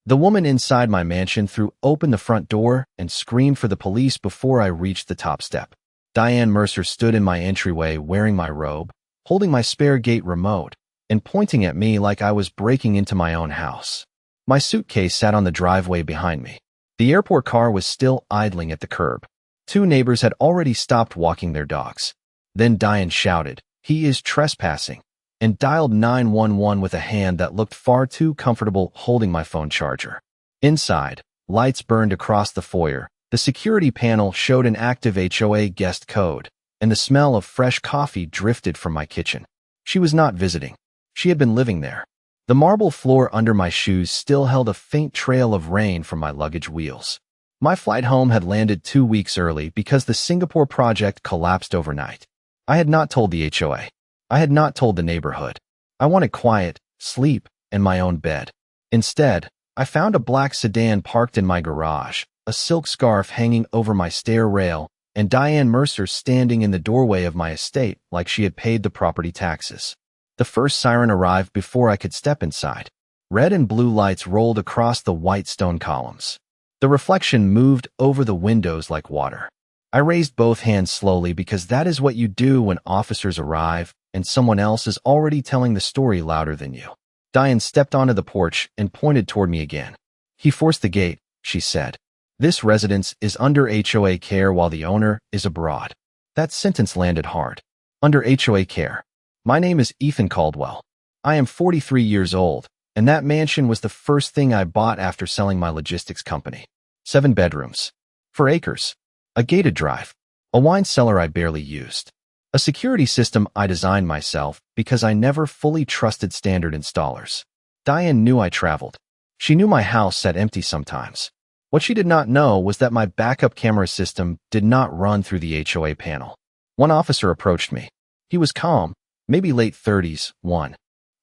The woman inside my mansion threw open the front door and screamed for the police before I reached the top step. Diane Mercer stood in my entryway wearing my robe, holding my spare gate remote, and pointing at me like I was breaking into my own house. My suitcase sat on the driveway behind me. The airport car was still idling at the curb. 2 neighbors had already stopped walking their dogs. Then Diane shouted, "He is trespassing," and dialed 911 with a hand that looked far too comfortable holding my phone charger. Inside, lights burned across the foyer. The security panel showed an active HOA guest code, and the smell of fresh coffee drifted from my kitchen. She was not visiting. She had been living there. The marble floor under my shoes still held a faint trail of rain from my luggage wheels. My flight home had landed 2 weeks early because the Singapore project collapsed overnight. I had not told the HOA. I had not told the neighborhood. I wanted quiet, sleep, and my own bed. Instead, I found a black sedan parked in my garage, a silk scarf hanging over my stair rail, and Diane Mercer standing in the doorway of my estate like she had paid the property taxes. The first siren arrived before I could step inside. Red and blue lights rolled across the white stone columns. The reflection moved over the windows like water. I raised both hands slowly because that is what you do when officers arrive and someone else is already telling the story louder than you. Diane stepped onto the porch and pointed toward me again. "He forced the gate," she said. "This residence is under HOA care while the owner is abroad." That sentence landed hard. Under HOA care. My name is Ethan Caldwell. I am 43 years old, and that mansion was the first thing I bought after selling my logistics company. 7 bedrooms. 4 acres. A gated drive. A wine cellar I barely used. A security system I designed myself because I never fully trusted standard installers. Diane knew I traveled. She knew my house sat empty sometimes. What she did not know was that my backup camera system did not run through the HOA panel. One officer approached me. He was calm, maybe late 30s, one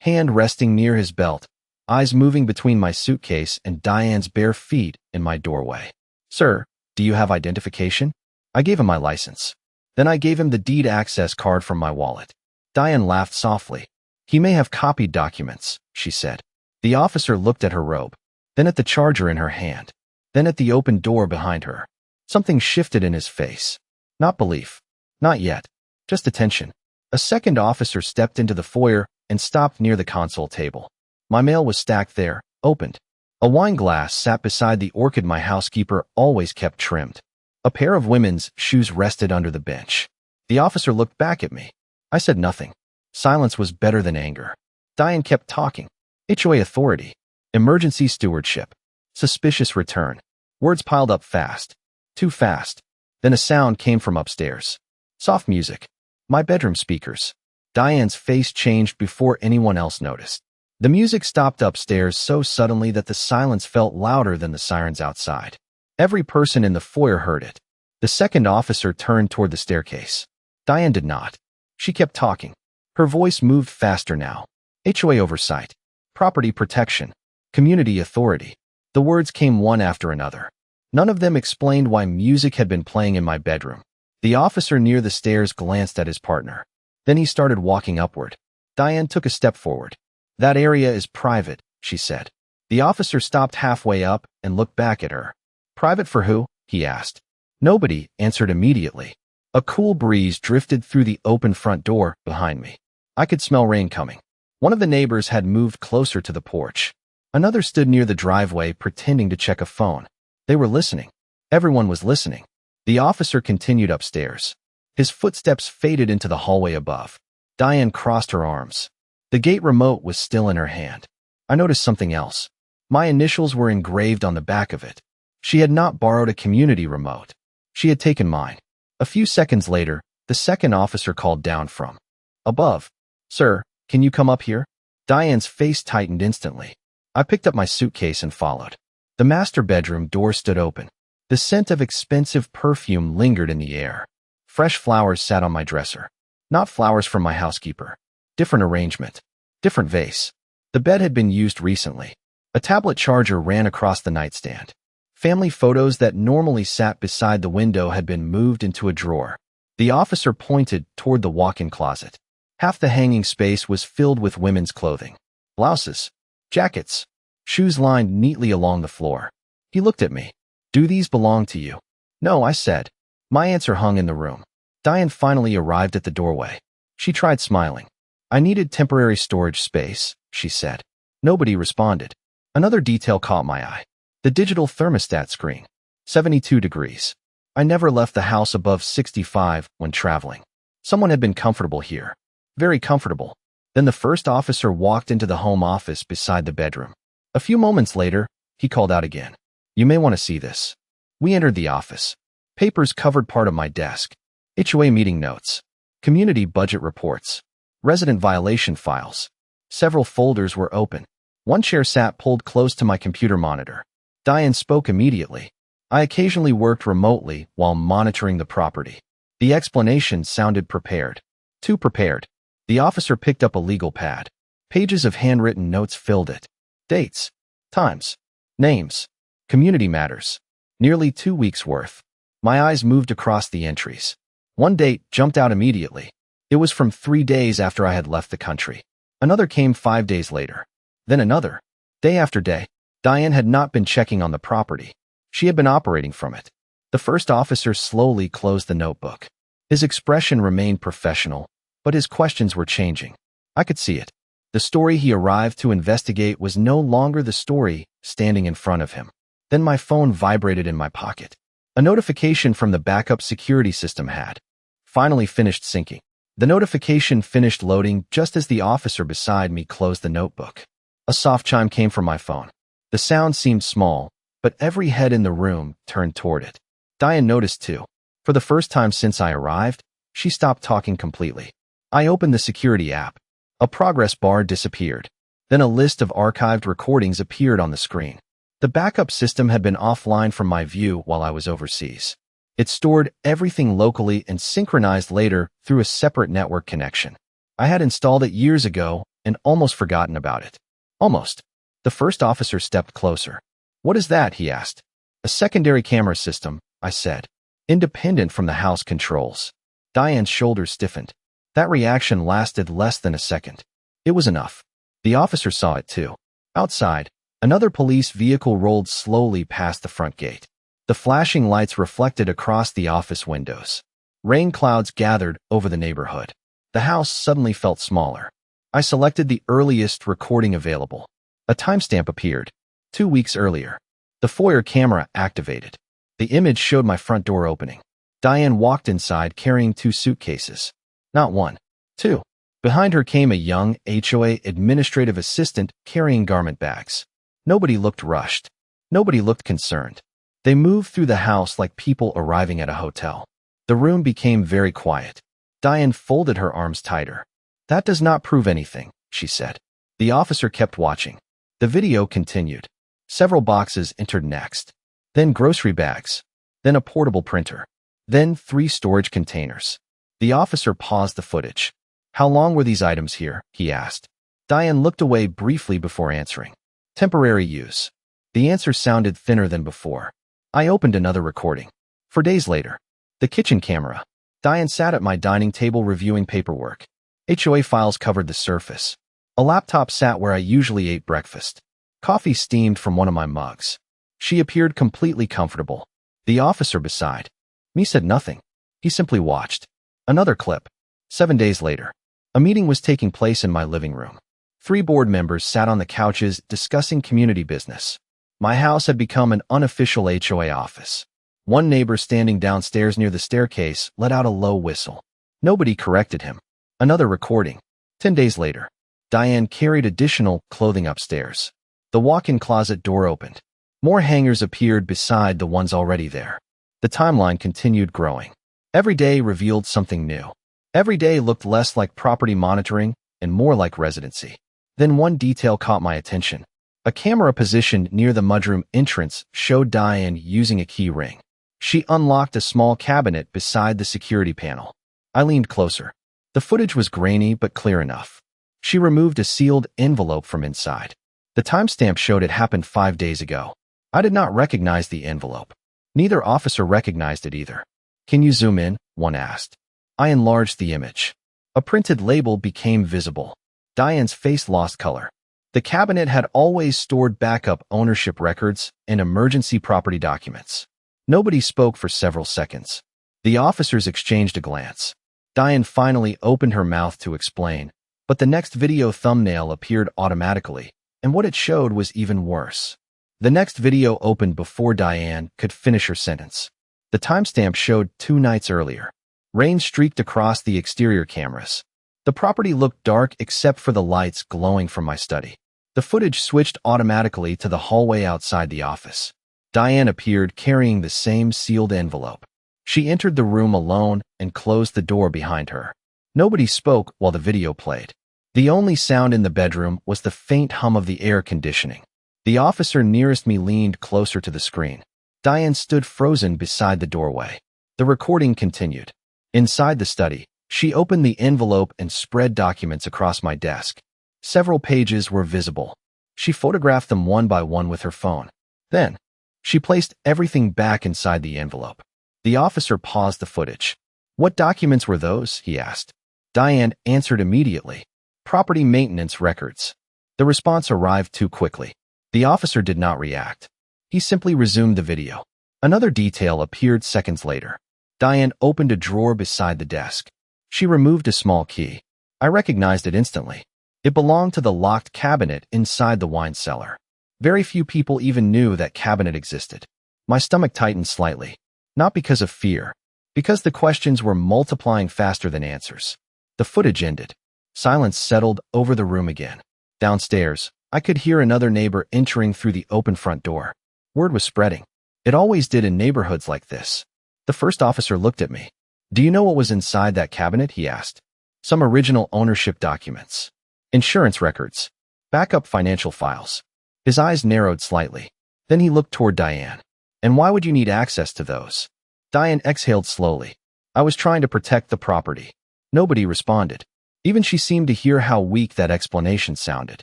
hand resting near his belt, eyes moving between my suitcase and Diane's bare feet in my doorway. "Sir, do you have identification?" I gave him my license. Then I gave him the deed access card from my wallet. Diane laughed softly. "He may have copied documents," she said. The officer looked at her robe, then at the charger in her hand, then at the open door behind her. Something shifted in his face. Not belief. Not yet. Just attention. A second officer stepped into the foyer and stopped near the console table. My mail was stacked there, opened. A wine glass sat beside the orchid my housekeeper always kept trimmed. A pair of women's shoes rested under the bench. The officer looked back at me. I said nothing. Silence was better than anger. Diane kept talking. HOA authority. Emergency stewardship. Suspicious return. Words piled up fast. Too fast. Then a sound came from upstairs. Soft music. My bedroom speakers. Diane's face changed before anyone else noticed. The music stopped upstairs so suddenly that the silence felt louder than the sirens outside. Every person in the foyer heard it. The second officer turned toward the staircase. Diane did not. She kept talking. Her voice moved faster now. HOA oversight. Property protection. Community authority. The words came one after another. None of them explained why music had been playing in my bedroom. The officer near the stairs glanced at his partner. Then he started walking upward. Diane took a step forward. "That area is private," she said. The officer stopped halfway up and looked back at her. "Private for who?" he asked. Nobody answered immediately. A cool breeze drifted through the open front door behind me. I could smell rain coming. One of the neighbors had moved closer to the porch. Another stood near the driveway pretending to check a phone. They were listening. Everyone was listening. The officer continued upstairs. His footsteps faded into the hallway above. Diane crossed her arms. The gate remote was still in her hand. I noticed something else. My initials were engraved on the back of it. She had not borrowed a community remote. She had taken mine. A few seconds later, the second officer called down from above. "Sir, can you come up here?" Diane's face tightened instantly. I picked up my suitcase and followed. The master bedroom door stood open. The scent of expensive perfume lingered in the air. Fresh flowers sat on my dresser. Not flowers from my housekeeper. Different arrangement. Different vase. The bed had been used recently. A tablet charger ran across the nightstand. Family photos that normally sat beside the window had been moved into a drawer. The officer pointed toward the walk-in closet. Half the hanging space was filled with women's clothing. Blouses. Jackets. shoes lined neatly along the floor. He looked at me. Do these belong to you? No, I said. My answer hung in the room. Diane finally arrived at the doorway. She tried smiling. I needed temporary storage space, she said. Nobody responded. Another detail caught my eye. The digital thermostat screen. 72 degrees. I never left the house above 65 when traveling. Someone had been comfortable here. Very comfortable. Then the first officer walked into the home office beside the bedroom. A few moments later, he called out again. You may want to see this. We entered the office. Papers covered part of my desk. HOA meeting notes. Community budget reports. Resident violation files. Several folders were open. One chair sat pulled close to my computer monitor. Diane spoke immediately. I occasionally worked remotely while monitoring the property. The explanation sounded prepared. Too prepared. The officer picked up a legal pad. Pages of handwritten notes filled it. Dates. Times. Names. Community matters. Nearly 2 weeks' worth. My eyes moved across the entries. One date jumped out immediately. It was from 3 days after I had left the country. Another came 5 days later. Then another. Day after day. Diane had not been checking on the property. She had been operating from it. The first officer slowly closed the notebook. His expression remained professional, but his questions were changing. I could see it. The story he arrived to investigate was no longer the story standing in front of him. Then my phone vibrated in my pocket. A notification from the backup security system had finally finished syncing. The notification finished loading just as the officer beside me closed the notebook. A soft chime came from my phone. The sound seemed small, but every head in the room turned toward it. Diane noticed too. For the first time since I arrived, she stopped talking completely. I opened the security app. A progress bar disappeared. Then a list of archived recordings appeared on the screen. The backup system had been offline from my view while I was overseas. It stored everything locally and synchronized later through a separate network connection. I had installed it years ago and almost forgotten about it. Almost. The first officer stepped closer. What is that? He asked. A secondary camera system, I said. Independent from the house controls. Diane's shoulders stiffened. That reaction lasted less than a second. It was enough. The officer saw it too. Outside, another police vehicle rolled slowly past the front gate. The flashing lights reflected across the office windows. Rain clouds gathered over the neighborhood. The house suddenly felt smaller. I selected the earliest recording available. A timestamp appeared. 2 weeks earlier. The foyer camera activated. The image showed my front door opening. Diane walked inside carrying 2 suitcases. Not 1. 2. Behind her came a young HOA administrative assistant carrying garment bags. Nobody looked rushed. Nobody looked concerned. They moved through the house like people arriving at a hotel. The room became very quiet. Diane folded her arms tighter. That does not prove anything, she said. The officer kept watching. The video continued. Several boxes entered next. Then grocery bags. Then a portable printer. Then 3 storage containers. The officer paused the footage. How long were these items here? He asked. Diane looked away briefly before answering. Temporary use. The answer sounded thinner than before. I opened another recording. For days later. The kitchen camera. Diane sat at my dining table reviewing paperwork. HOA files covered the surface. A laptop sat where I usually ate breakfast. Coffee steamed from one of my mugs. She appeared completely comfortable. The officer beside me said nothing. He simply watched. Another clip. 7 days later. A meeting was taking place in my living room. 3 board members sat on the couches discussing community business. My house had become an unofficial HOA office. One neighbor standing downstairs near the staircase let out a low whistle. Nobody corrected him. Another recording. 10 days later. Diane carried additional clothing upstairs. The walk-in closet door opened. More hangers appeared beside the ones already there. The timeline continued growing. Every day revealed something new. Every day looked less like property monitoring and more like residency. Then one detail caught my attention. A camera positioned near the mudroom entrance showed Diane using a key ring. She unlocked a small cabinet beside the security panel. I leaned closer. The footage was grainy but clear enough. She removed a sealed envelope from inside. The timestamp showed it happened 5 days ago. I did not recognize the envelope. Neither officer recognized it either. Can you zoom in? One asked. I enlarged the image. A printed label became visible. Diane's face lost color. The cabinet had always stored backup ownership records and emergency property documents. Nobody spoke for several seconds. The officers exchanged a glance. Diane finally opened her mouth to explain, but the next video thumbnail appeared automatically, and what it showed was even worse. The next video opened before Diane could finish her sentence. The timestamp showed 2 nights earlier. Rain streaked across the exterior cameras. The property looked dark except for the lights glowing from my study. The footage switched automatically to the hallway outside the office. Diane appeared carrying the same sealed envelope. She entered the room alone and closed the door behind her. Nobody spoke while the video played. The only sound in the bedroom was the faint hum of the air conditioning. The officer nearest me leaned closer to the screen. Diane stood frozen beside the doorway. The recording continued. Inside the study, she opened the envelope and spread documents across my desk. Several pages were visible. She photographed them one by one with her phone. Then, she placed everything back inside the envelope. The officer paused the footage. "What documents were those?" he asked. Diane answered immediately. "Property maintenance records." The response arrived too quickly. The officer did not react. He simply resumed the video. Another detail appeared seconds later. Diane opened a drawer beside the desk. She removed a small key. I recognized it instantly. It belonged to the locked cabinet inside the wine cellar. Very few people even knew that cabinet existed. My stomach tightened slightly. Not because of fear, because the questions were multiplying faster than answers. The footage ended. Silence settled over the room again. Downstairs, I could hear another neighbor entering through the open front door. Word was spreading. It always did in neighborhoods like this. The first officer looked at me. "Do you know what was inside that cabinet?" he asked. "Some original ownership documents. Insurance records. Backup financial files." His eyes narrowed slightly. Then he looked toward Diane. "And why would you need access to those?" Diane exhaled slowly. "I was trying to protect the property." Nobody responded. Even she seemed to hear how weak that explanation sounded.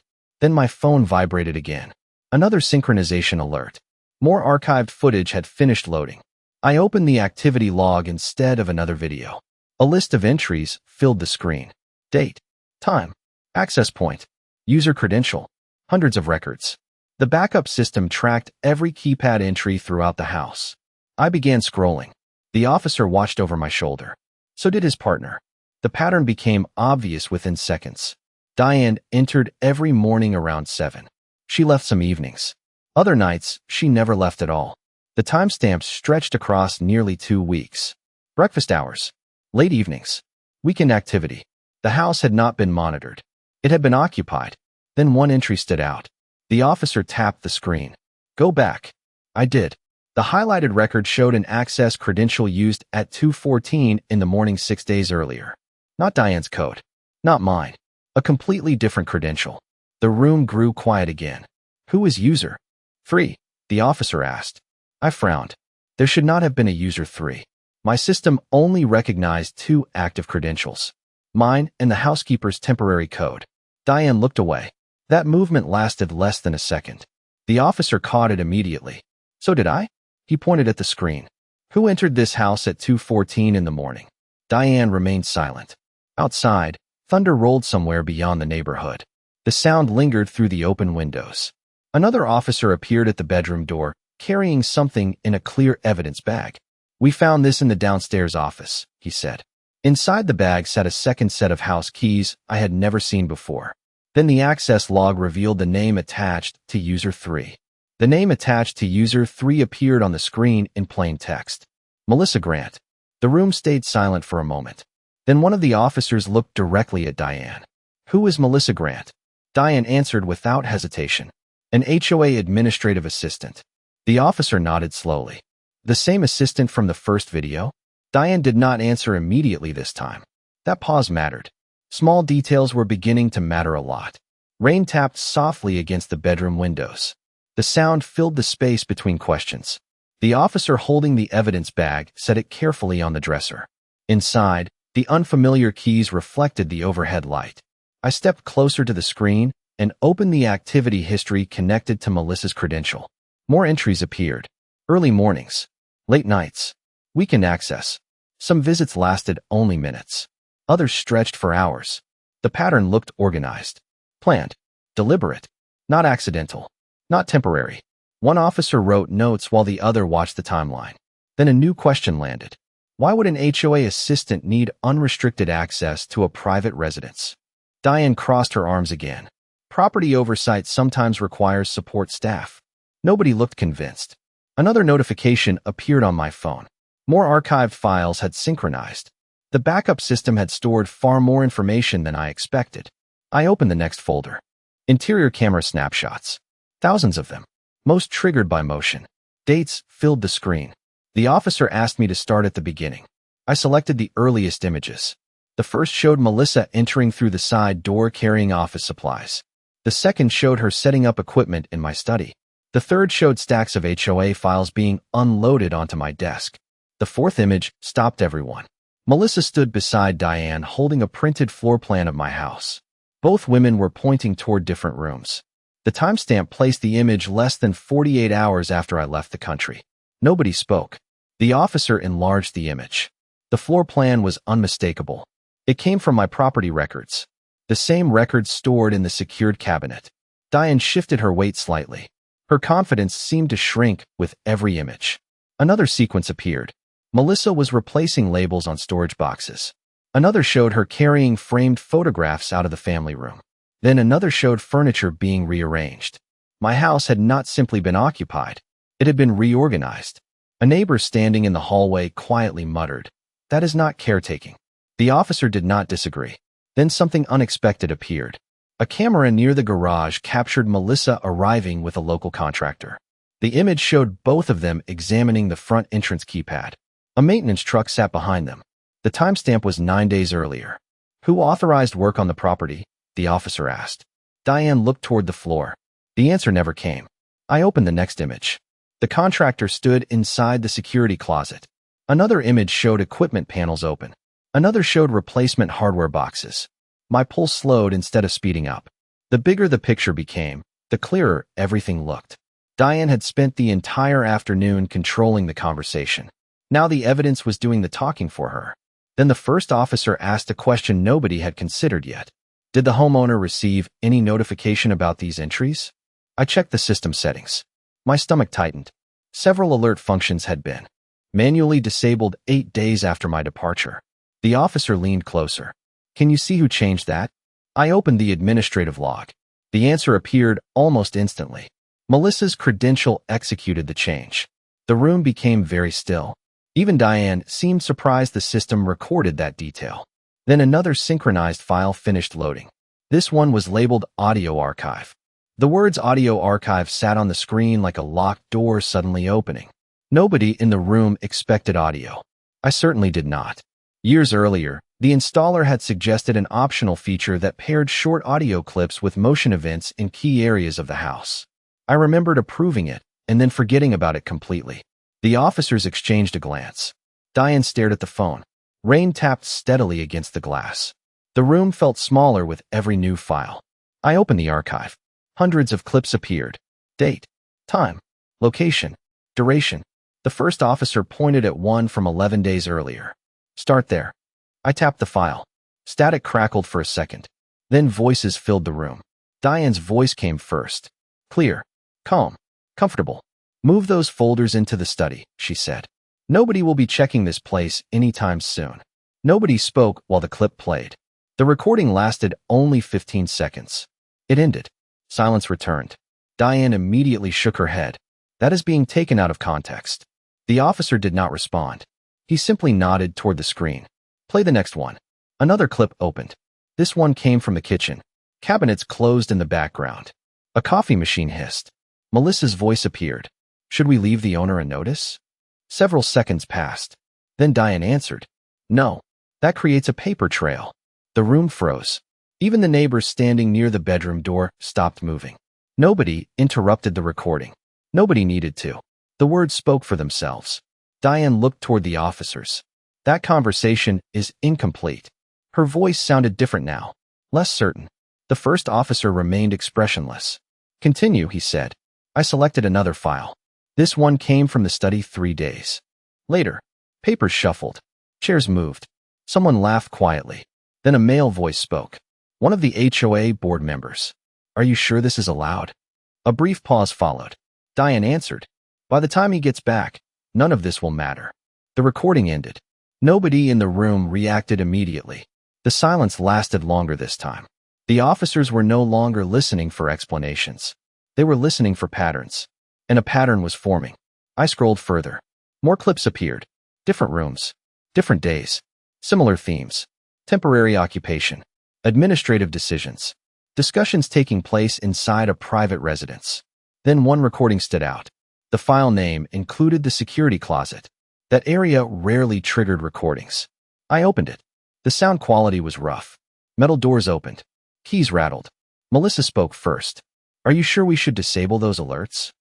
Then my phone vibrated again. Another synchronization alert. More archived footage had finished loading. I opened the activity log instead of another video. A list of entries filled the screen. Date, time, access point, user credential, hundreds of records. The backup system tracked every keypad entry throughout the house. I began scrolling. The officer watched over my shoulder. So did his partner. The pattern became obvious within seconds. Diane entered every morning around 7. She left some evenings. Other nights, she never left at all. The timestamps stretched across nearly 2 weeks. Breakfast hours, late evenings, weekend activity. The house had not been monitored. It had been occupied. Then one entry stood out. The officer tapped the screen. "Go back." I did. The highlighted record showed an access credential used at 2:14 in the morning 6 days earlier. Not Diane's code. Not mine. A completely different credential. The room grew quiet again. "Who is user 3? The officer asked. I frowned. There should not have been a user 3. My system only recognized 2 active credentials. Mine and the housekeeper's temporary code. Diane looked away. That movement lasted less than a second. The officer caught it immediately. "So did I?" He pointed at the screen. "Who entered this house at 2:14 in the morning?" Diane remained silent. Outside, thunder rolled somewhere beyond the neighborhood. The sound lingered through the open windows. Another officer appeared at the bedroom door, carrying something in a clear evidence bag. "We found this in the downstairs office," he said. Inside the bag sat a second set of house keys I had never seen before. Then the access log revealed the name attached to user 3. The name attached to user 3 appeared on the screen in plain text. Melissa Grant. The room stayed silent for a moment. Then one of the officers looked directly at Diane. "Who is Melissa Grant?" Diane answered without hesitation. "An HOA administrative assistant." The officer nodded slowly. "The same assistant from the first video?" Diane did not answer immediately this time. That pause mattered. Small details were beginning to matter a lot. Rain tapped softly against the bedroom windows. The sound filled the space between questions. The officer holding the evidence bag set it carefully on the dresser. Inside, the unfamiliar keys reflected the overhead light. I stepped closer to the screen and opened the activity history connected to Melissa's credential. More entries appeared. Early mornings, late nights, weekend access. Some visits lasted only minutes. Others stretched for hours. The pattern looked organized, planned, deliberate. Not accidental. Not temporary. One officer wrote notes while the other watched the timeline. Then a new question landed. Why would an HOA assistant need unrestricted access to a private residence? Diane crossed her arms again. Property oversight sometimes requires support staff. Nobody looked convinced. Another notification appeared on my phone. More archived files had synchronized. The backup system had stored far more information than I expected. I opened the next folder. Interior camera snapshots. Thousands of them. Most triggered by motion. Dates filled the screen. The officer asked me to start at the beginning. I selected the earliest images. The first showed Melissa entering through the side door carrying office supplies. The second showed her setting up equipment in my study. The third showed stacks of HOA files being unloaded onto my desk. The fourth image stopped everyone. Melissa stood beside Diane holding a printed floor plan of my house. Both women were pointing toward different rooms. The timestamp placed the image less than 48 hours after I left the country. Nobody spoke. The officer enlarged the image. The floor plan was unmistakable. It came from my property records. The same records stored in the secured cabinet. Diane shifted her weight slightly. Her confidence seemed to shrink with every image. Another sequence appeared. Melissa was replacing labels on storage boxes. Another showed her carrying framed photographs out of the family room. Then another showed furniture being rearranged. My house had not simply been occupied. It had been reorganized. A neighbor standing in the hallway quietly muttered, "That is not caretaking." The officer did not disagree. Then something unexpected appeared. A camera near the garage captured Melissa arriving with a local contractor. The image showed both of them examining the front entrance keypad. A maintenance truck sat behind them. The timestamp was 9 days earlier. Who authorized work on the property? The officer asked. Diane looked toward the floor. The answer never came. I opened the next image. The contractor stood inside the security closet. Another image showed equipment panels open. Another showed replacement hardware boxes. My pulse slowed instead of speeding up. The bigger the picture became, the clearer everything looked. Diane had spent the entire afternoon controlling the conversation. Now the evidence was doing the talking for her. Then the first officer asked a question nobody had considered yet. Did the homeowner receive any notification about these entries? I checked the system settings. My stomach tightened. Several alert functions had been manually disabled 8 days after my departure. The officer leaned closer. Can you see who changed that? I opened the administrative log. The answer appeared almost instantly. Melissa's credential executed the change. The room became very still. Even Diane seemed surprised the system recorded that detail. Then another synchronized file finished loading. This one was labeled Audio Archive. The words Audio Archive sat on the screen like a locked door suddenly opening. Nobody in the room expected audio. I certainly did not. Years earlier, the installer had suggested an optional feature that paired short audio clips with motion events in key areas of the house. I remembered approving it and then forgetting about it completely. The officers exchanged a glance. Diane stared at the phone. Rain tapped steadily against the glass. The room felt smaller with every new file. I opened the archive. Hundreds of clips appeared. Date, time, location, duration. The first officer pointed at one from 11 days earlier. Start there. I tapped the file. Static crackled for a second. Then voices filled the room. Diane's voice came first. Clear, calm, comfortable. Move those folders into the study, she said. Nobody will be checking this place anytime soon. Nobody spoke while the clip played. The recording lasted only 15 seconds. It ended. Silence returned. Diane immediately shook her head. That is being taken out of context. The officer did not respond. He simply nodded toward the screen. Play the next one. Another clip opened. This one came from the kitchen. Cabinets closed in the background. A coffee machine hissed. Melissa's voice appeared. Should we leave the owner a notice? Several seconds passed. Then Diane answered. No. That creates a paper trail. The room froze. Even the neighbors standing near the bedroom door stopped moving. Nobody interrupted the recording. Nobody needed to. The words spoke for themselves. Diane looked toward the officers. That conversation is incomplete. Her voice sounded different now, less certain. The first officer remained expressionless. Continue, he said. I selected another file. This one came from the study 3 days later. Papers shuffled. Chairs moved. Someone laughed quietly. Then a male voice spoke. One of the HOA board members. Are you sure this is allowed? A brief pause followed. Diane answered, "By the time he gets back, none of this will matter." The recording ended. Nobody in the room reacted immediately. The silence lasted longer this time. The officers were no longer listening for explanations. They were listening for patterns. And a pattern was forming. I scrolled further. More clips appeared. Different rooms. Different days. Similar themes. Temporary occupation. Administrative decisions. Discussions taking place inside a private residence. Then one recording stood out. The file name included the security closet. That area rarely triggered recordings. I opened it. The sound quality was rough. Metal doors opened. Keys rattled. Melissa spoke first. "Are you sure we should disable those alerts?"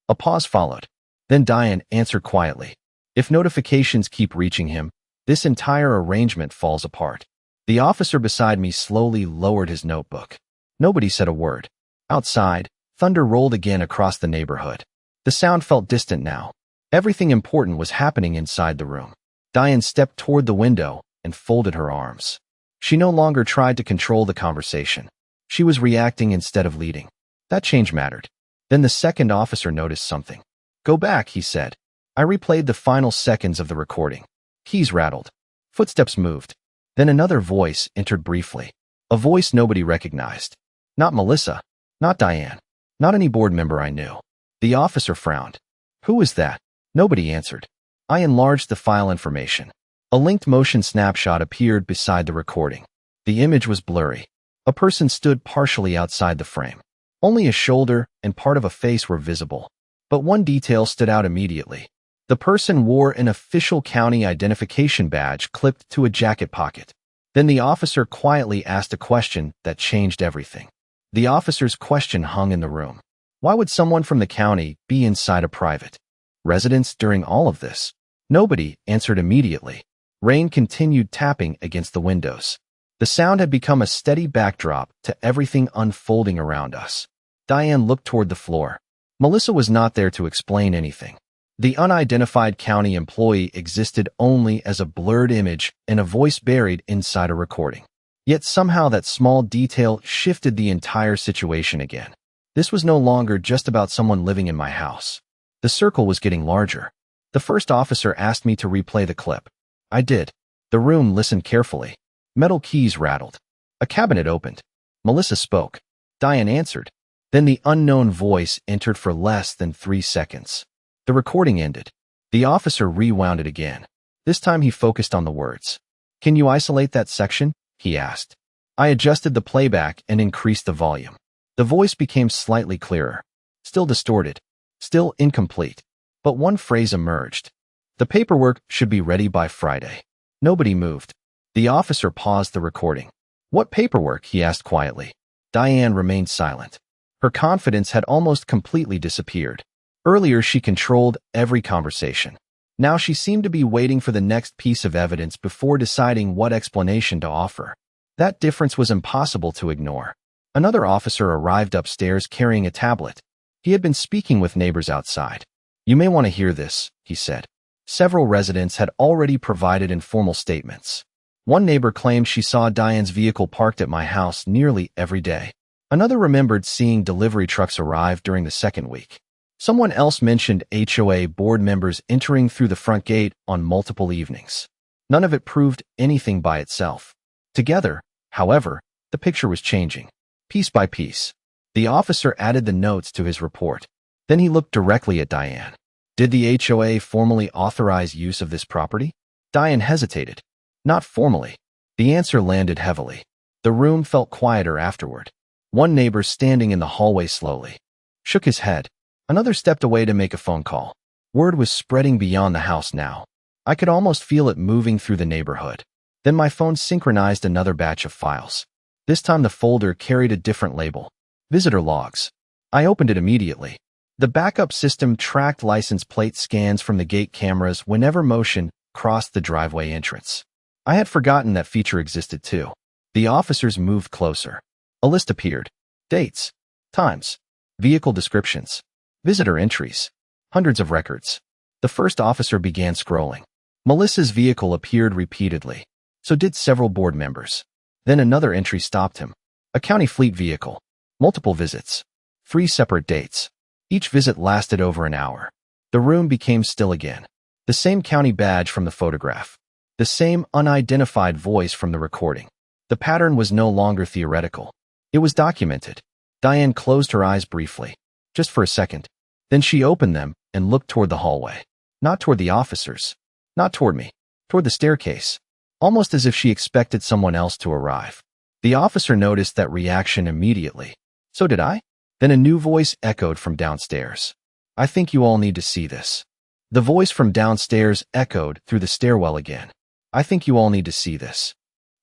A pause followed. Then Diane answered quietly. "If notifications keep reaching him, this entire arrangement falls apart." The officer beside me slowly lowered his notebook. Nobody said a word. Outside, thunder rolled again across the neighborhood. The sound felt distant now. Everything important was happening inside the room. Diane stepped toward the window and folded her arms. She no longer tried to control the conversation. She was reacting instead of leading. That change mattered. Then the second officer noticed something. "Go back," he said. I replayed the final seconds of the recording. Keys rattled. Footsteps moved. Then another voice entered briefly. A voice nobody recognized. Not Melissa. Not Diane. Not any board member I knew. The officer frowned. "Who was that?" Nobody answered. I enlarged the file information. A linked motion snapshot appeared beside the recording. The image was blurry. A person stood partially outside the frame. Only a shoulder and part of a face were visible. But one detail stood out immediately. The person wore an official county identification badge clipped to a jacket pocket. Then the officer quietly asked a question that changed everything. The officer's question hung in the room. Why would someone from the county be inside a private residence during all of this? Nobody answered immediately. Rain continued tapping against the windows. The sound had become a steady backdrop to everything unfolding around us. Diane looked toward the floor. Melissa was not there to explain anything. The unidentified county employee existed only as a blurred image and a voice buried inside a recording. Yet somehow that small detail shifted the entire situation again. This was no longer just about someone living in my house. The circle was getting larger. The first officer asked me to replay the clip. I did. The room listened carefully. Metal keys rattled. A cabinet opened. Melissa spoke. Diane answered. Then the unknown voice entered for less than 3 seconds. The recording ended. The officer rewound it again. This time he focused on the words. "Can you isolate that section?" he asked. I adjusted the playback and increased the volume. The voice became slightly clearer. Still distorted. Still incomplete. But one phrase emerged. "The paperwork should be ready by Friday." Nobody moved. The officer paused the recording. "What paperwork?" he asked quietly. Diane remained silent. Her confidence had almost completely disappeared. Earlier, she controlled every conversation. Now she seemed to be waiting for the next piece of evidence before deciding what explanation to offer. That difference was impossible to ignore. Another officer arrived upstairs carrying a tablet. He had been speaking with neighbors outside. "You may want to hear this," he said. Several residents had already provided informal statements. One neighbor claimed she saw Diane's vehicle parked at my house nearly every day. Another remembered seeing delivery trucks arrive during the second week. Someone else mentioned HOA board members entering through the front gate on multiple evenings. None of it proved anything by itself. Together, however, the picture was changing. Piece by piece. The officer added the notes to his report. Then he looked directly at Diane. "Did the HOA formally authorize use of this property?" Diane hesitated. "Not formally." The answer landed heavily. The room felt quieter afterward. One neighbor, standing in the hallway slowly, shook his head. Another stepped away to make a phone call. Word was spreading beyond the house now. I could almost feel it moving through the neighborhood. Then my phone synchronized another batch of files. This time the folder carried a different label. Visitor logs. I opened it immediately. The backup system tracked license plate scans from the gate cameras whenever motion crossed the driveway entrance. I had forgotten that feature existed too. The officers moved closer. A list appeared. Dates, times, vehicle descriptions, visitor entries, hundreds of records. The first officer began scrolling. Melissa's vehicle appeared repeatedly. So did several board members. Then another entry stopped him. A county fleet vehicle. Multiple visits. 3 separate dates. Each visit lasted over an hour. The room became still again. The same county badge from the photograph. The same unidentified voice from the recording. The pattern was no longer theoretical. It was documented. Diane closed her eyes briefly, just for a second. Then she opened them and looked toward the hallway. Not toward the officers. Not toward me. Toward the staircase. Almost as if she expected someone else to arrive. The officer noticed that reaction immediately. So did I? Then a new voice echoed from downstairs. I think you all need to see this. The voice from downstairs echoed through the stairwell again. I think you all need to see this.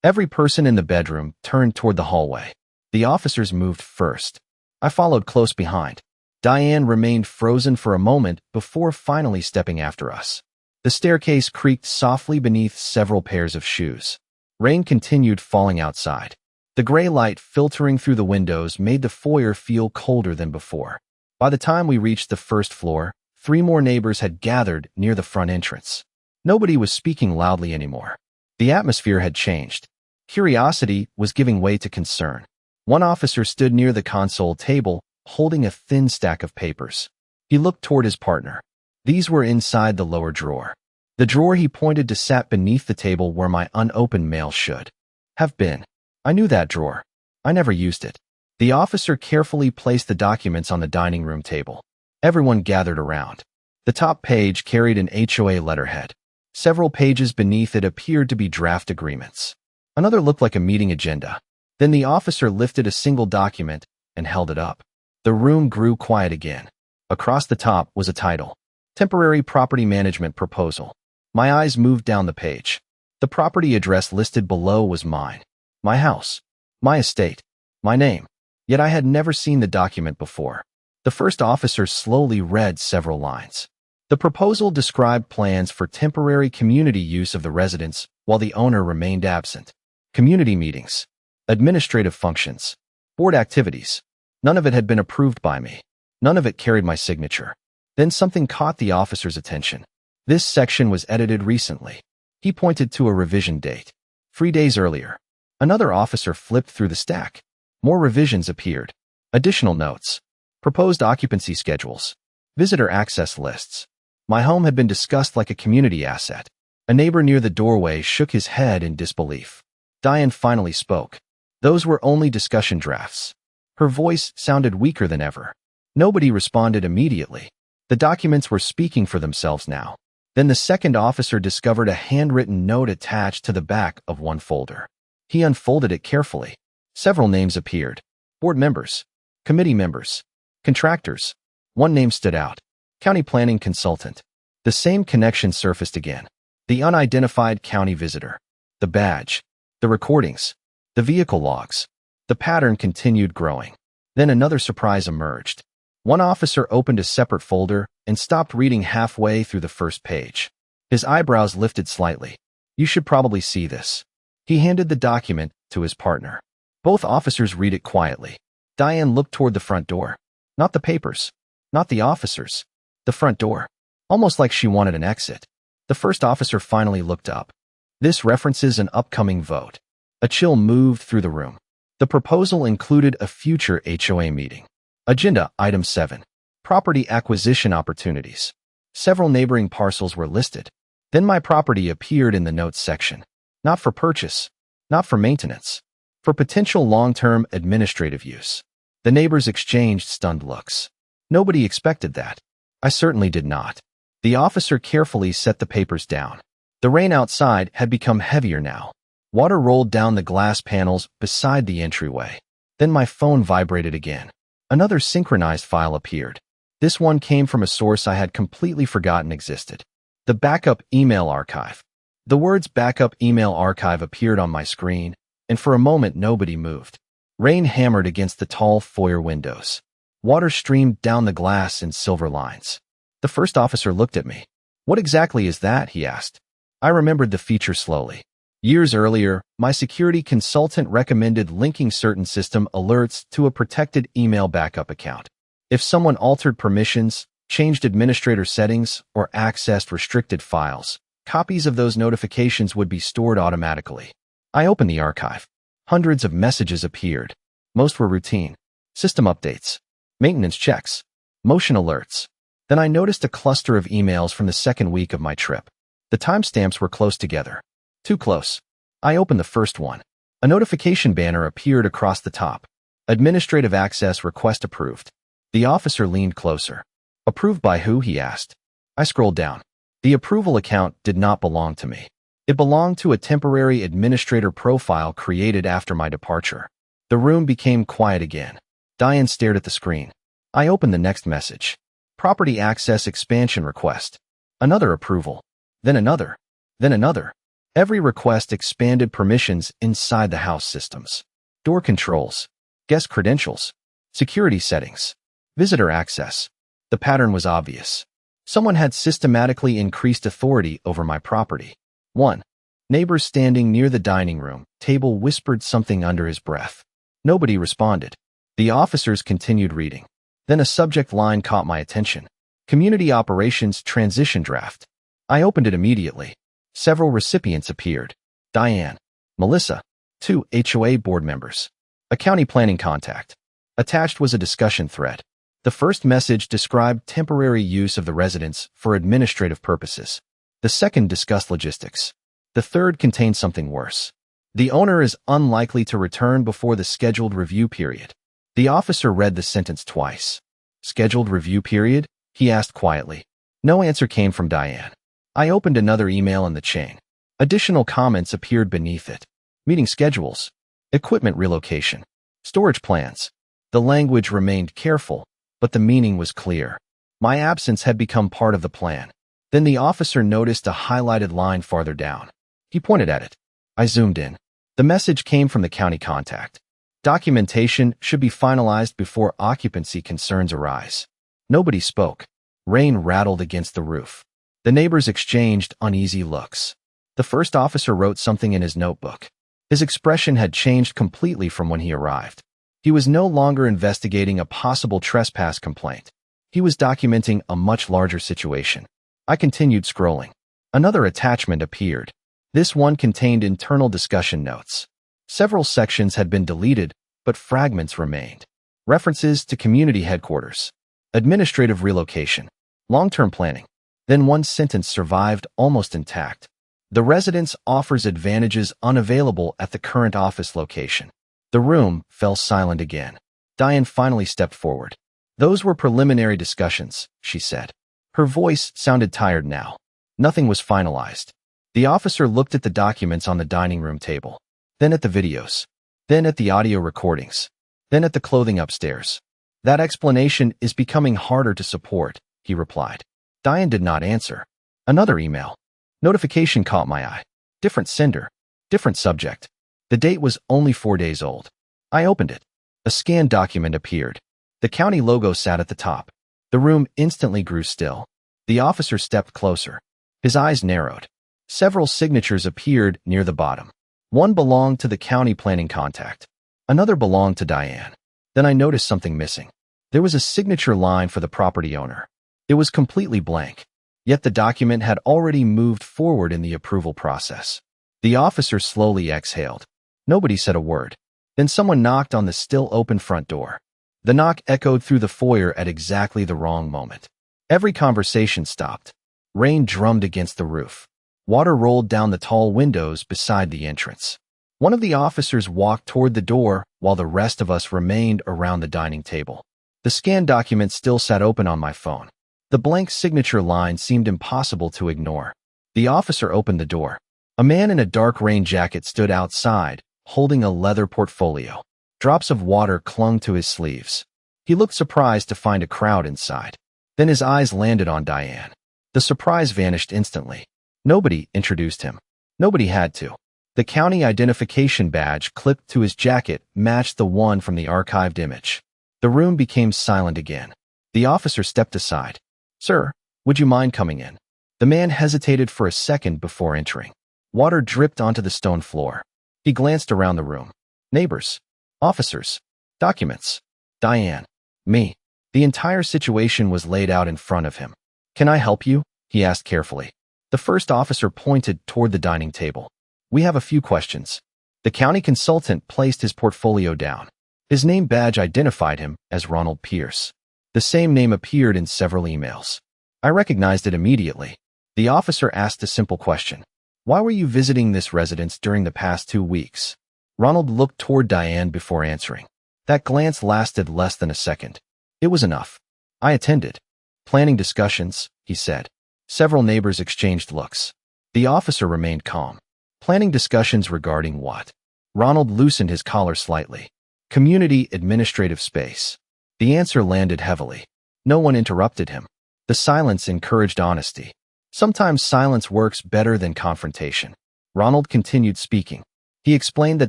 Every person in the bedroom turned toward the hallway. The officers moved first. I followed close behind. Diane remained frozen for a moment before finally stepping after us. The staircase creaked softly beneath several pairs of shoes. Rain continued falling outside. The gray light filtering through the windows made the foyer feel colder than before. By the time we reached the first floor, 3 more neighbors had gathered near the front entrance. Nobody was speaking loudly anymore. The atmosphere had changed. Curiosity was giving way to concern. One officer stood near the console table, holding a thin stack of papers. He looked toward his partner. These were inside the lower drawer. The drawer he pointed to sat beneath the table where my unopened mail should have been. I knew that drawer. I never used it. The officer carefully placed the documents on the dining room table. Everyone gathered around. The top page carried an HOA letterhead. Several pages beneath it appeared to be draft agreements. Another looked like a meeting agenda. Then the officer lifted a single document and held it up. The room grew quiet again. Across the top was a title. Temporary Property Management Proposal. My eyes moved down the page. The property address listed below was mine. My house. My estate. My name. Yet I had never seen the document before. The first officer slowly read several lines. The proposal described plans for temporary community use of the residence while the owner remained absent. Community meetings. Administrative functions. Board activities. None of it had been approved by me. None of it carried my signature. Then something caught the officer's attention. This section was edited recently. He pointed to a revision date. 3 days earlier. Another officer flipped through the stack. More revisions appeared. Additional notes. Proposed occupancy schedules. Visitor access lists. My home had been discussed like a community asset. A neighbor near the doorway shook his head in disbelief. Diane finally spoke. Those were only discussion drafts. Her voice sounded weaker than ever. Nobody responded immediately. The documents were speaking for themselves now. Then the second officer discovered a handwritten note attached to the back of one folder. He unfolded it carefully. Several names appeared. Board members. Committee members. Contractors. One name stood out. County planning consultant. The same connection surfaced again. The unidentified county visitor. The badge. The recordings. The vehicle logs. The pattern continued growing. Then another surprise emerged. One officer opened a separate folder and stopped reading halfway through the first page. His eyebrows lifted slightly. You should probably see this. He handed the document to his partner. Both officers read it quietly. Diane looked toward the front door. Not the papers. Not the officers. The front door. Almost like she wanted an exit. The first officer finally looked up. This references an upcoming vote. A chill moved through the room. The proposal included a future HOA meeting. Agenda Item 7. Property acquisition opportunities. Several neighboring parcels were listed. Then my property appeared in the notes section. Not for purchase. Not for maintenance. For potential long-term administrative use. The neighbors exchanged stunned looks. Nobody expected that. I certainly did not. The officer carefully set the papers down. The rain outside had become heavier now. Water rolled down the glass panels beside the entryway. Then my phone vibrated again. Another synchronized file appeared. This one came from a source I had completely forgotten existed. The backup email archive. The words backup email archive appeared on my screen, and for a moment nobody moved. Rain hammered against the tall foyer windows. Water streamed down the glass in silver lines. The first officer looked at me. What exactly is that? He asked. I remembered the feature slowly. Years earlier, my security consultant recommended linking certain system alerts to a protected email backup account. If someone altered permissions, changed administrator settings, or accessed restricted files, copies of those notifications would be stored automatically. I opened the archive. Hundreds of messages appeared. Most were routine. System updates. maintenance checks, motion alerts. Then I noticed a cluster of emails from the second week of my trip. The timestamps were close together. Too close. I opened the first one. A notification banner appeared across the top. Administrative access request approved. The officer leaned closer. Approved by who? He asked. I scrolled down. The approval account did not belong to me. It belonged to a temporary administrator profile created after my departure. The room became quiet again. Diane stared at the screen. I opened the next message. Property access expansion request. Another approval. Then another. Then another. Every request expanded permissions inside the house systems. Door controls. Guest credentials. Security settings. Visitor access. The pattern was obvious. Someone had systematically increased authority over my property. 1. Neighbors standing near the dining room table whispered something under his breath. Nobody responded. The officers continued reading. Then a subject line caught my attention. Community Operations Transition Draft. I opened it immediately. Several recipients appeared. Diane. Melissa. 2 HOA board members. A county planning contact. Attached was a discussion thread. The first message described temporary use of the residence for administrative purposes. The second discussed logistics. The third contained something worse. The owner is unlikely to return before the scheduled review period. The officer read the sentence twice. Scheduled review period? He asked quietly. No answer came from Diane. I opened another email in the chain. Additional comments appeared beneath it. Meeting schedules. Equipment relocation. Storage plans. The language remained careful, but the meaning was clear. My absence had become part of the plan. Then the officer noticed a highlighted line farther down. He pointed at it. I zoomed in. The message came from the county contact. Documentation should be finalized before occupancy concerns arise. Nobody spoke. Rain rattled against the roof. The neighbors exchanged uneasy looks. The first officer wrote something in his notebook. His expression had changed completely from when he arrived. He was no longer investigating a possible trespass complaint. He was documenting a much larger situation. I continued scrolling. Another attachment appeared. This one contained internal discussion notes. Several sections had been deleted, but fragments remained. References to community headquarters. Administrative relocation. Long-term planning. Then one sentence survived almost intact. The residence offers advantages unavailable at the current office location. The room fell silent again. Diane finally stepped forward. Those were preliminary discussions, she said. Her voice sounded tired now. Nothing was finalized. The officer looked at the documents on the dining room table, then at the videos, then at the audio recordings, then at the clothing upstairs. That explanation is becoming harder to support, he replied. Diane did not answer. Another email. Notification caught my eye. Different sender. Different subject. The date was only 4 days old. I opened it. A scanned document appeared. The county logo sat at the top. The room instantly grew still. The officer stepped closer. His eyes narrowed. Several signatures appeared near the bottom. One belonged to the county planning contact. Another belonged to Diane. Then I noticed something missing. There was a signature line for the property owner. It was completely blank. Yet the document had already moved forward in the approval process. The officer slowly exhaled. Nobody said a word. Then someone knocked on the still open front door. The knock echoed through the foyer at exactly the wrong moment. Every conversation stopped. Rain drummed against the roof. Water rolled down the tall windows beside the entrance. One of the officers walked toward the door while the rest of us remained around the dining table. The scanned document still sat open on my phone. The blank signature line seemed impossible to ignore. The officer opened the door. A man in a dark rain jacket stood outside, holding a leather portfolio. Drops of water clung to his sleeves. He looked surprised to find a crowd inside. Then his eyes landed on Diane. The surprise vanished instantly. Nobody introduced him. Nobody had to. The county identification badge clipped to his jacket matched the one from the archived image. The room became silent again. The officer stepped aside. Sir, would you mind coming in? The man hesitated for a second before entering. Water dripped onto the stone floor. He glanced around the room. Neighbors. Officers. Documents. Diane. Me. The entire situation was laid out in front of him. Can I help you? He asked carefully. The first officer pointed toward the dining table. We have a few questions. The county consultant placed his portfolio down. His name badge identified him as Ronald Pierce. The same name appeared in several emails. I recognized it immediately. The officer asked a simple question. Why were you visiting this residence during the past 2 weeks? Ronald looked toward Diane before answering. That glance lasted less than a second. It was enough. I attended. Planning discussions, he said. Several neighbors exchanged looks. The officer remained calm. Planning discussions regarding what? Ronald loosened his collar slightly. Community administrative space. The answer landed heavily. No one interrupted him. The silence encouraged honesty. Sometimes silence works better than confrontation. Ronald continued speaking. He explained that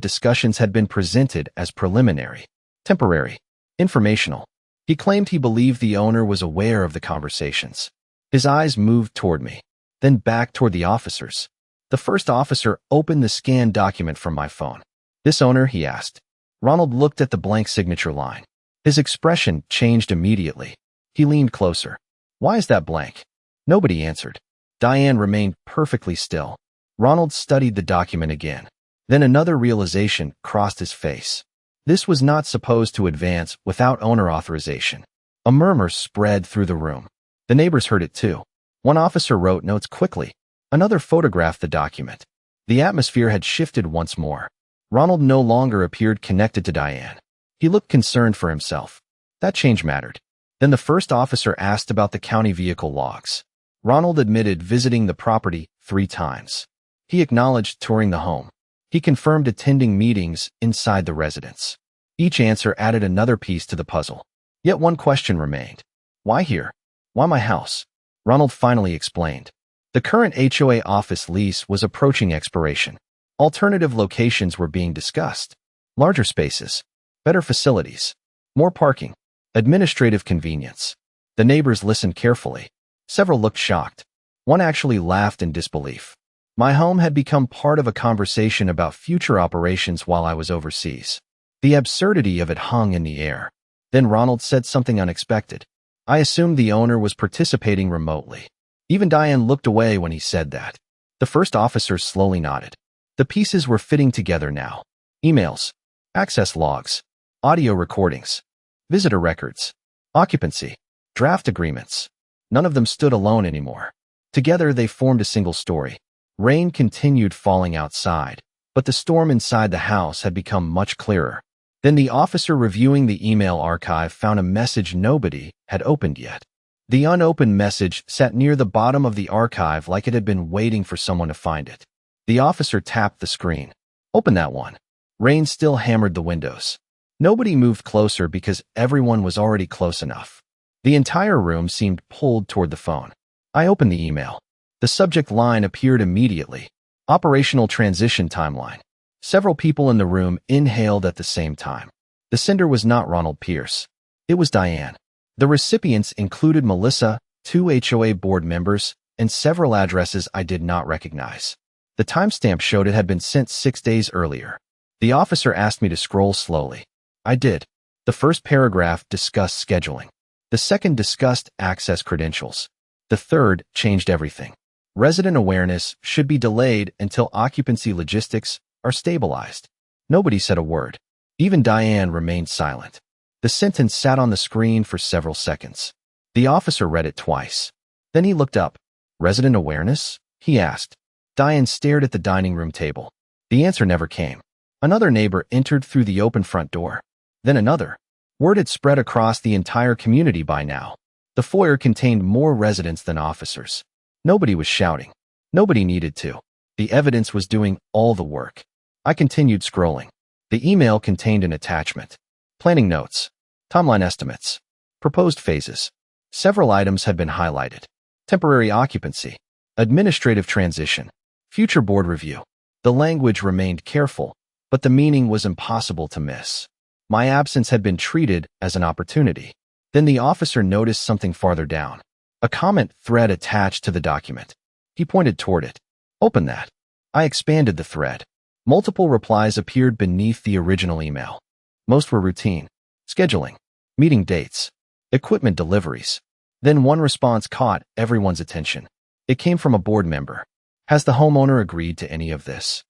discussions had been presented as preliminary, temporary, informational. He claimed he believed the owner was aware of the conversations. His eyes moved toward me, then back toward the officers. The first officer opened the scanned document from my phone. This owner, he asked. Ronald looked at the blank signature line. His expression changed immediately. He leaned closer. Why is that blank? Nobody answered. Diane remained perfectly still. Ronald studied the document again. Then another realization crossed his face. This was not supposed to advance without owner authorization. A murmur spread through the room. The neighbors heard it too. One officer wrote notes quickly. Another photographed the document. The atmosphere had shifted once more. Ronald no longer appeared connected to Diane. He looked concerned for himself. That change mattered. Then the first officer asked about the county vehicle logs. Ronald admitted visiting the property 3 times. He acknowledged touring the home. He confirmed attending meetings inside the residence. Each answer added another piece to the puzzle. Yet one question remained. Why here? Why my house? Ronald finally explained. The current HOA office lease was approaching expiration. Alternative locations were being discussed. Larger spaces, better facilities, more parking, administrative convenience. The neighbors listened carefully. Several looked shocked. One actually laughed in disbelief. My home had become part of a conversation about future operations while I was overseas. The absurdity of it hung in the air. Then Ronald said something unexpected. I assumed the owner was participating remotely. Even Diane looked away when he said that. The first officer slowly nodded. The pieces were fitting together now. Emails, access logs, audio recordings, visitor records, occupancy, draft agreements. None of them stood alone anymore. Together they formed a single story. Rain continued falling outside, but the storm inside the house had become much clearer. Then the officer reviewing the email archive found a message nobody had opened yet. The unopened message sat near the bottom of the archive like it had been waiting for someone to find it. The officer tapped the screen. Open that one. Rain still hammered the windows. Nobody moved closer because everyone was already close enough. The entire room seemed pulled toward the phone. I opened the email. The subject line appeared immediately. Operational transition timeline. Several people in the room inhaled at the same time. The sender was not Ronald Pierce. It was Diane. The recipients included Melissa, 2 HOA board members, and several addresses I did not recognize. The timestamp showed it had been sent 6 days earlier. The officer asked me to scroll slowly. I did. The first paragraph discussed scheduling. The second discussed access credentials. The third changed everything. Resident awareness should be delayed until occupancy logistics are stabilized. Nobody said a word. Even Diane remained silent. The sentence sat on the screen for several seconds. The officer read it twice. Then he looked up. Resident awareness? He asked. Diane stared at the dining room table. The answer never came. Another neighbor entered through the open front door. Then another. Word had spread across the entire community by now. The foyer contained more residents than officers. Nobody was shouting. Nobody needed to. The evidence was doing all the work. I continued scrolling. The email contained an attachment. Planning notes. Timeline estimates. Proposed phases. Several items had been highlighted. Temporary occupancy. Administrative transition. Future board review. The language remained careful, but the meaning was impossible to miss. My absence had been treated as an opportunity. Then the officer noticed something farther down. A comment thread attached to the document. He pointed toward it. Open that. I expanded the thread. Multiple replies appeared beneath the original email. Most were routine. Scheduling. Meeting dates. Equipment deliveries. Then one response caught everyone's attention. It came from a board member. Has the homeowner agreed to any of this?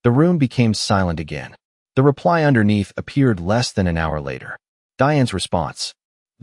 The room became silent again. The reply underneath appeared less than an hour later. Diane's response.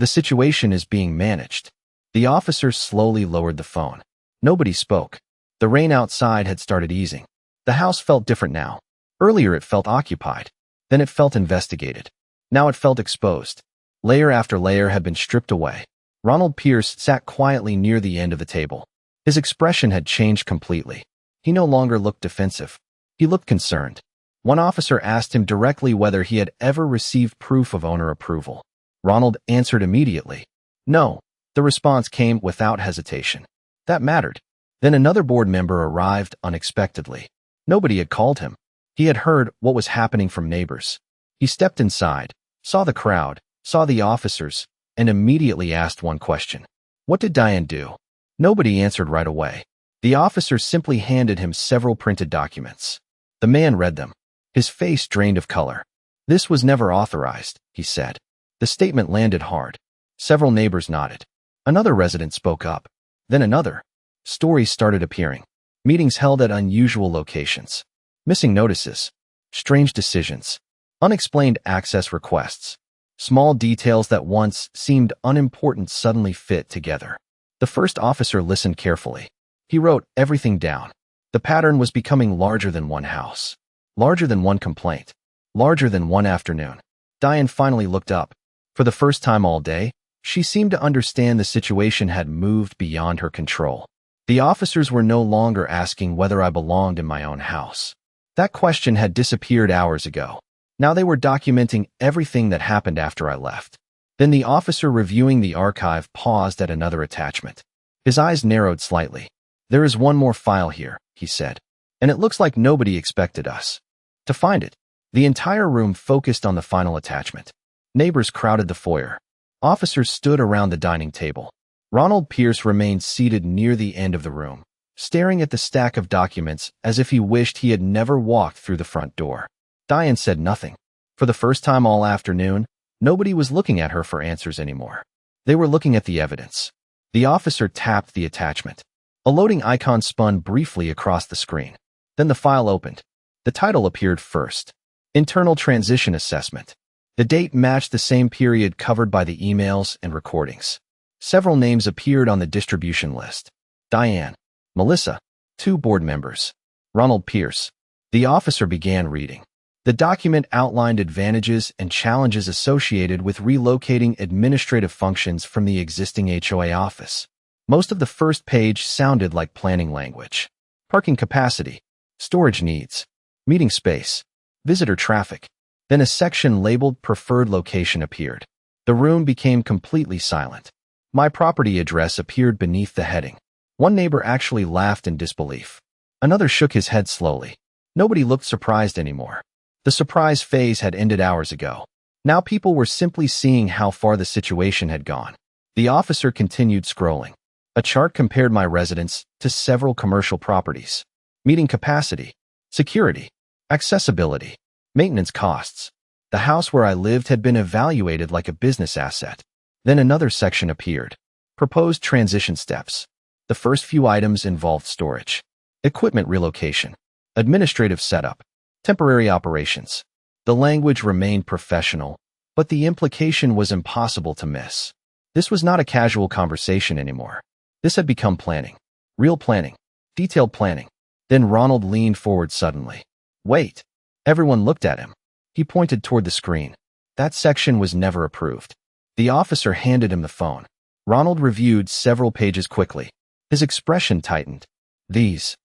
The situation is being managed. The officer slowly lowered the phone. Nobody spoke. The rain outside had started easing. The house felt different now. Earlier it felt occupied. Then it felt investigated. Now it felt exposed. Layer after layer had been stripped away. Ronald Pierce sat quietly near the end of the table. His expression had changed completely. He no longer looked defensive. He looked concerned. One officer asked him directly whether he had ever received proof of owner approval. Ronald answered immediately. No. The response came without hesitation. That mattered. Then another board member arrived unexpectedly. Nobody had called him. He had heard what was happening from neighbors. He stepped inside, saw the crowd, saw the officers, and immediately asked one question. What did Diane do? Nobody answered right away. The officer simply handed him several printed documents. The man read them. His face drained of color. This was never authorized, he said. The statement landed hard. Several neighbors nodded. Another resident spoke up. Then another. Stories started appearing. Meetings held at unusual locations. Missing notices. Strange decisions. Unexplained access requests. Small details that once seemed unimportant suddenly fit together. The first officer listened carefully. He wrote everything down. The pattern was becoming larger than one house. Larger than one complaint. Larger than one afternoon. Diane finally looked up. For the first time all day, she seemed to understand the situation had moved beyond her control. The officers were no longer asking whether I belonged in my own house. That question had disappeared hours ago. Now they were documenting everything that happened after I left. Then the officer reviewing the archive paused at another attachment. His eyes narrowed slightly. There is one more file here, he said. And it looks like nobody expected us to find it. The entire room focused on the final attachment. Neighbors crowded the foyer. Officers stood around the dining table. Ronald Pierce remained seated near the end of the room, staring at the stack of documents as if he wished he had never walked through the front door. Diane said nothing. For the first time all afternoon, nobody was looking at her for answers anymore. They were looking at the evidence. The officer tapped the attachment. A loading icon spun briefly across the screen. Then the file opened. The title appeared first. Internal Transition Assessment. The date matched the same period covered by the emails and recordings. Several names appeared on the distribution list. Diane, Melissa, 2 board members, Ronald Pierce. The officer began reading. The document outlined advantages and challenges associated with relocating administrative functions from the existing HOA office. Most of the first page sounded like planning language. Parking capacity, storage needs, meeting space, visitor traffic. Then a section labeled Preferred Location appeared. The room became completely silent. My property address appeared beneath the heading. One neighbor actually laughed in disbelief. Another shook his head slowly. Nobody looked surprised anymore. The surprise phase had ended hours ago. Now people were simply seeing how far the situation had gone. The officer continued scrolling. A chart compared my residence to several commercial properties. Meeting capacity, security, accessibility, maintenance costs. The house where I lived had been evaluated like a business asset. Then another section appeared. Proposed transition steps. The first few items involved storage, equipment relocation, administrative setup, temporary operations. The language remained professional, but the implication was impossible to miss. This was not a casual conversation anymore. This had become planning. Real planning. Detailed planning. Then Ronald leaned forward suddenly. Wait. Everyone looked at him. He pointed toward the screen. That section was never approved. The officer handed him the phone. Ronald reviewed several pages quickly. His expression tightened. These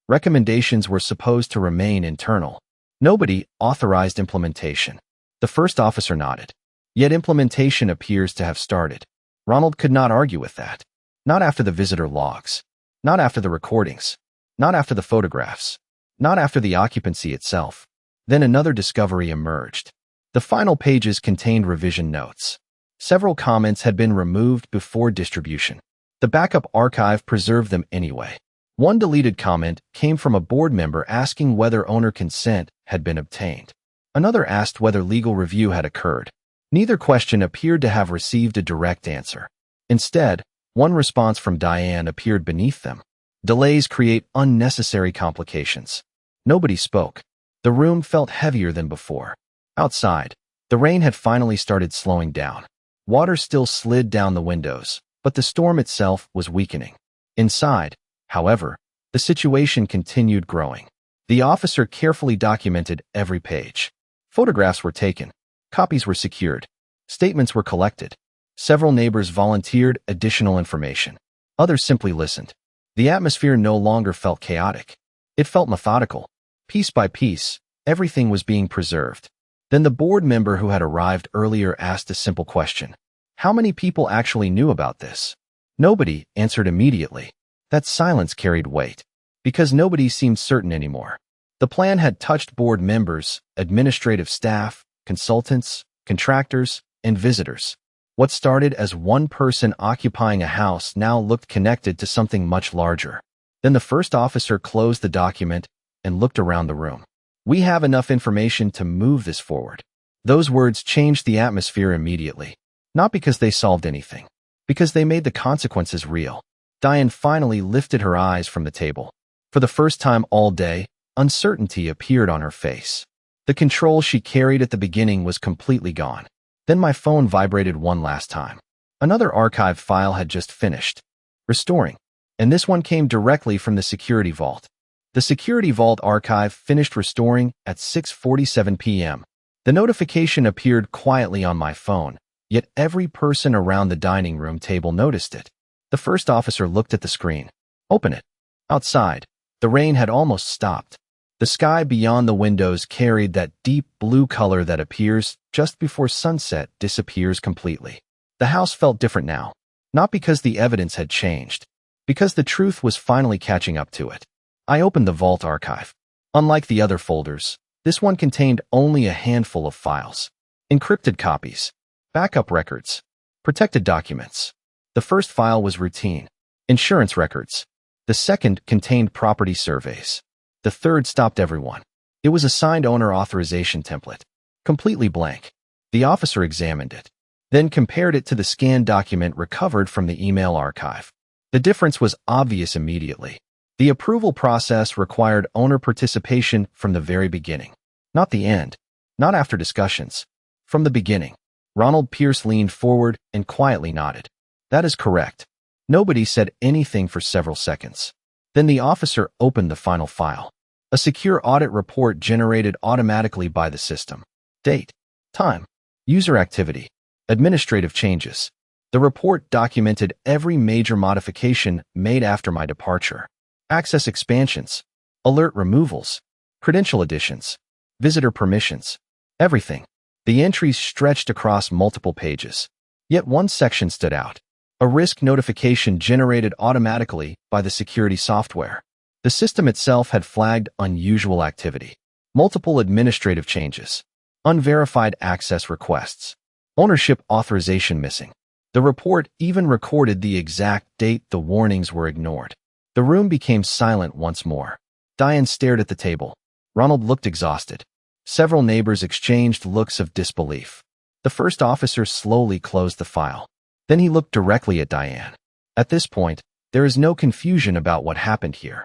recommendations were supposed to remain internal. Nobody authorized implementation. The first officer nodded. Yet implementation appears to have started. Ronald could not argue with that. Not after the visitor logs. Not after the recordings. Not after the photographs. Not after the occupancy itself. Then another discovery emerged. The final pages contained revision notes. Several comments had been removed before distribution. The backup archive preserved them anyway. One deleted comment came from a board member asking whether owner consent had been obtained. Another asked whether legal review had occurred. Neither question appeared to have received a direct answer. Instead, one response from Diane appeared beneath them. Delays create unnecessary complications. Nobody spoke. The room felt heavier than before. Outside, the rain had finally started slowing down. Water still slid down the windows, but the storm itself was weakening. Inside, however, the situation continued growing. The officer carefully documented every page. Photographs were taken. Copies were secured. Statements were collected. Several neighbors volunteered additional information. Others simply listened. The atmosphere no longer felt chaotic. It felt methodical. Piece by piece, everything was being preserved. Then the board member who had arrived earlier asked a simple question. How many people actually knew about this? Nobody answered immediately. That silence carried weight, because nobody seemed certain anymore. The plan had touched board members, administrative staff, consultants, contractors, and visitors. What started as one person occupying a house now looked connected to something much larger. Then the first officer closed the document and looked around the room. We have enough information to move this forward. Those words changed the atmosphere immediately. Not because they solved anything, because they made the consequences real. Diane finally lifted her eyes from the table. For the first time all day, uncertainty appeared on her face. The control she carried at the beginning was completely gone. Then my phone vibrated one last time. Another archive file had just finished restoring, and this one came directly from the security vault. The security vault archive finished restoring at 6:47 p.m. The notification appeared quietly on my phone, yet every person around the dining room table noticed it. The first officer looked at the screen. Open it. Outside, the rain had almost stopped. The sky beyond the windows carried that deep blue color that appears just before sunset disappears completely. The house felt different now, not because the evidence had changed, because the truth was finally catching up to it. I opened the vault archive. Unlike the other folders, this one contained only a handful of files. Encrypted copies, backup records, protected documents. The first file was routine, insurance records. The second contained property surveys. The third stopped everyone. It was a signed owner authorization template, completely blank. The officer examined it, then compared it to the scanned document recovered from the email archive. The difference was obvious immediately. The approval process required owner participation from the very beginning. Not the end, not after discussions. From the beginning. Ronald Pierce leaned forward and quietly nodded. That is correct. Nobody said anything for several seconds. Then the officer opened the final file. A secure audit report generated automatically by the system. Date, time, user activity, administrative changes. The report documented every major modification made after my departure. Access expansions, alert removals, credential additions, visitor permissions, everything. The entries stretched across multiple pages. Yet one section stood out. A risk notification generated automatically by the security software. The system itself had flagged unusual activity. Multiple administrative changes. Unverified access requests. Ownership authorization missing. The report even recorded the exact date the warnings were ignored. The room became silent once more. Diane stared at the table. Ronald looked exhausted. Several neighbors exchanged looks of disbelief. The first officer slowly closed the file. Then he looked directly at Diane. At this point, there is no confusion about what happened here.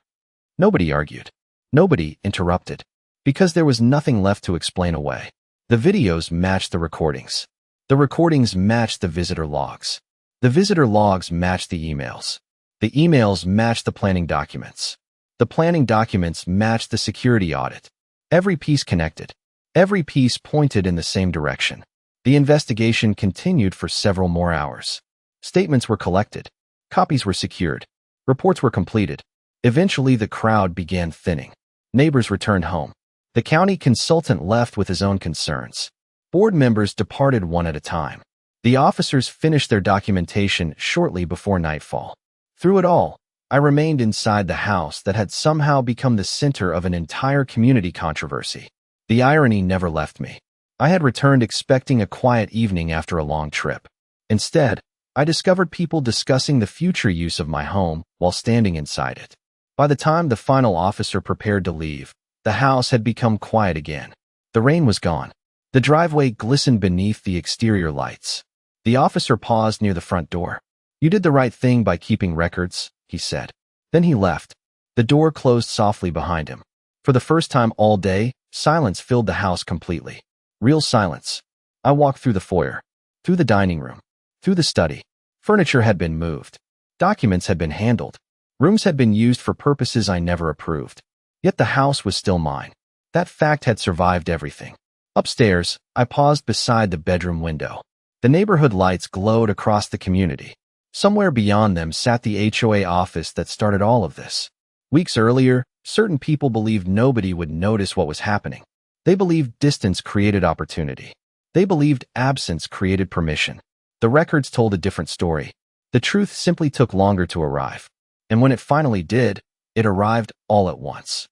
Nobody argued. Nobody interrupted. Because there was nothing left to explain away. The videos matched the recordings. The recordings matched the visitor logs. The visitor logs matched the emails. The emails matched the planning documents. The planning documents matched the security audit. Every piece connected. Every piece pointed in the same direction. The investigation continued for several more hours. Statements were collected. Copies were secured. Reports were completed. Eventually, the crowd began thinning. Neighbors returned home. The county consultant left with his own concerns. Board members departed one at a time. The officers finished their documentation shortly before nightfall. Through it all, I remained inside the house that had somehow become the center of an entire community controversy. The irony never left me. I had returned expecting a quiet evening after a long trip. Instead, I discovered people discussing the future use of my home while standing inside it. By the time the final officer prepared to leave, the house had become quiet again. The rain was gone. The driveway glistened beneath the exterior lights. The officer paused near the front door. "You did the right thing by keeping records," he said. Then he left. The door closed softly behind him. For the first time all day, silence filled the house completely. Real silence. I walked through the foyer, through the dining room, Through the study, furniture had been moved. Documents had been handled. Rooms had been used for purposes I never approved. Yet the house was still mine. That fact had survived everything. Upstairs, I paused beside the bedroom window. The neighborhood lights glowed across the community. Somewhere beyond them sat the HOA office that started all of this. Weeks earlier, certain people believed nobody would notice what was happening. They believed distance created opportunity. They believed absence created permission. The records told a different story. The truth simply took longer to arrive. And when it finally did, it arrived all at once.